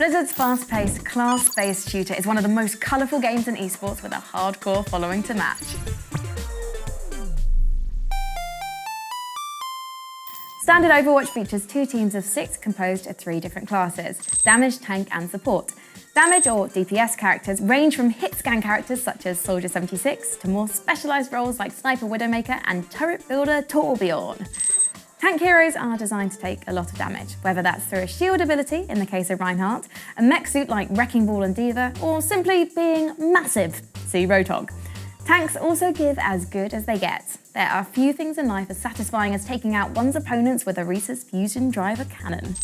Blizzard's fast-paced, class-based shooter is one of the most colourful games in esports with a hardcore following to match. Standard Overwatch features 2 teams of 6 composed of 3 different classes: damage, tank and support. Damage or DPS characters range from hit scan characters such as Soldier 76 to more specialised roles like Sniper Widowmaker and Turret Builder Torbjorn. Tank heroes are designed to take a lot of damage, whether that's through a shield ability in the case of Reinhart, a mech suit like Wrecking Ball and D.VA, or simply being massive, see Roadhog. Tanks also give as good as they get. There are few things in life as satisfying as taking out one's opponents with Orisa's fusion driver cannon.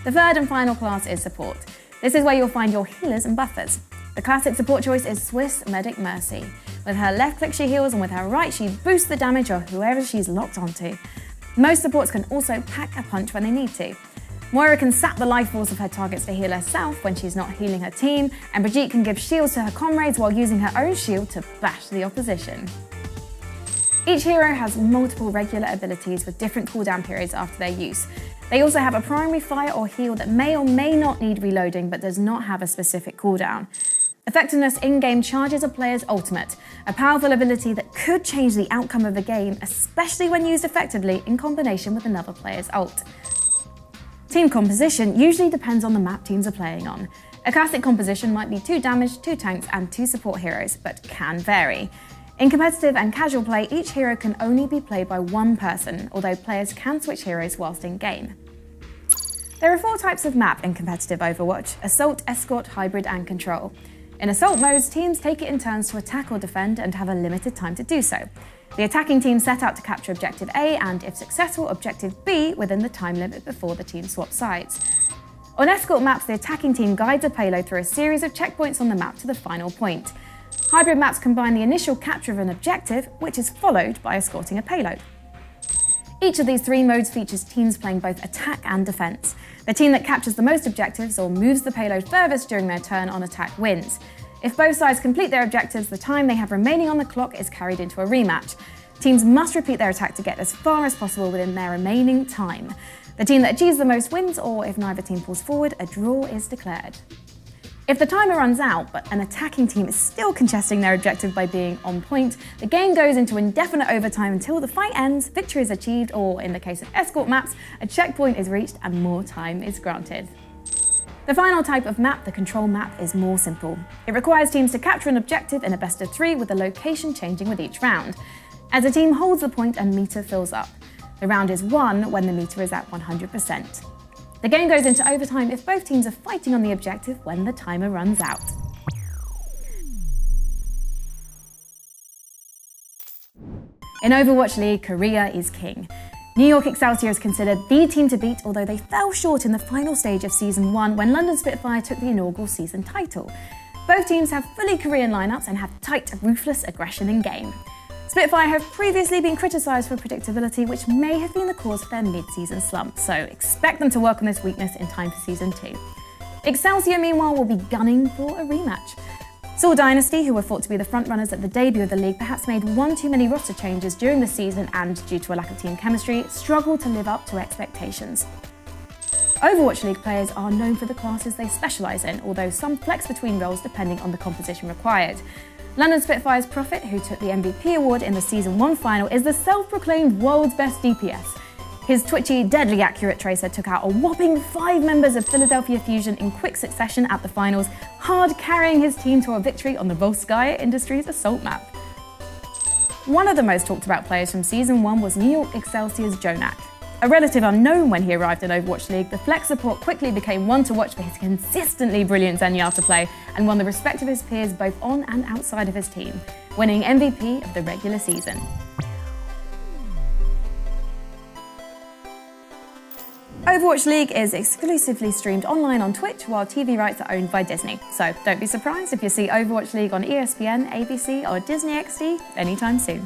The third and final class is support. This is where you'll find your healers and buffers. The classic support choice is Swiss Medic Mercy. With her left click she heals and with her right she boosts the damage of whoever she's locked onto. Most supports can also pack a punch when they need to. Moira can sap the life force of her targets to heal herself when she's not healing her team, and Brigitte can give shields to her comrades while using her own shield to bash the opposition. Each hero has multiple regular abilities with different cooldown periods after their use. They also have a primary fire or heal that may or may not need reloading but does not have a specific cooldown. Effectiveness in-game charges a player's ultimate, a powerful ability that could change the outcome of the game, especially when used effectively in combination with another player's ult. Team composition usually depends on the map teams are playing on. A classic composition might be 2 damage, 2 tanks and 2 support heroes, but can vary. In competitive and casual play, each hero can only be played by one person, although players can switch heroes whilst in-game. There are 4 types of map in competitive Overwatch: Assault, Escort, Hybrid and Control. In Assault modes, teams take it in turns to attack or defend and have a limited time to do so. The attacking team set out to capture Objective A and, if successful, Objective B within the time limit before the team swap sides. On Escort maps, the attacking team guides a payload through a series of checkpoints on the map to the final point. Hybrid maps combine the initial capture of an objective, which is followed by escorting a payload. Each of these 3 modes features teams playing both attack and defence. The team that captures the most objectives or moves the payload furthest during their turn on attack wins. If both sides complete their objectives, the time they have remaining on the clock is carried into a rematch. Teams must repeat their attack to get as far as possible within their remaining time. The team that achieves the most wins, or if neither team pulls forward, a draw is declared. If the timer runs out, but an attacking team is still contesting their objective by being on point, the game goes into indefinite overtime until the fight ends, victory is achieved, or in the case of Escort maps, a checkpoint is reached and more time is granted. The final type of map, the Control map, is more simple. It requires teams to capture an objective in a best of 3 with the location changing with each round. As a team holds the point, a meter fills up. The round is won when the meter is at 100%. The game goes into overtime if both teams are fighting on the objective when the timer runs out. In Overwatch League, Korea is king. New York Excelsior is considered the team to beat, although they fell short in the final stage of Season 1 when London Spitfire took the inaugural season title. Both teams have fully Korean lineups and have tight, ruthless aggression in game. Spitfire have previously been criticised for predictability, which may have been the cause of their mid-season slump, so expect them to work on this weakness in time for Season 2. Excelsior, meanwhile, will be gunning for a rematch. Seoul Dynasty, who were thought to be the frontrunners at the debut of the league, perhaps made one too many roster changes during the season and, due to a lack of team chemistry, struggled to live up to expectations. Overwatch League players are known for the classes they specialise in, although some flex between roles depending on the composition required. London Spitfire's Prophet, who took the MVP award in the Season 1 final, is the self-proclaimed world's best DPS. His twitchy, deadly accurate tracer took out a whopping 5 members of Philadelphia Fusion in quick succession at the finals, hard carrying his team to a victory on the Volskaya Industries Assault map. One of the most talked about players from Season 1 was New York Excelsior's Jonak. A relative unknown when he arrived in Overwatch League, the Flex support quickly became one to watch for his consistently brilliant Zenyatta play and won the respect of his peers both on and outside of his team, winning MVP of the regular season. Overwatch League is exclusively streamed online on Twitch, while TV rights are owned by Disney. So don't be surprised if you see Overwatch League on ESPN, ABC or Disney XD anytime soon.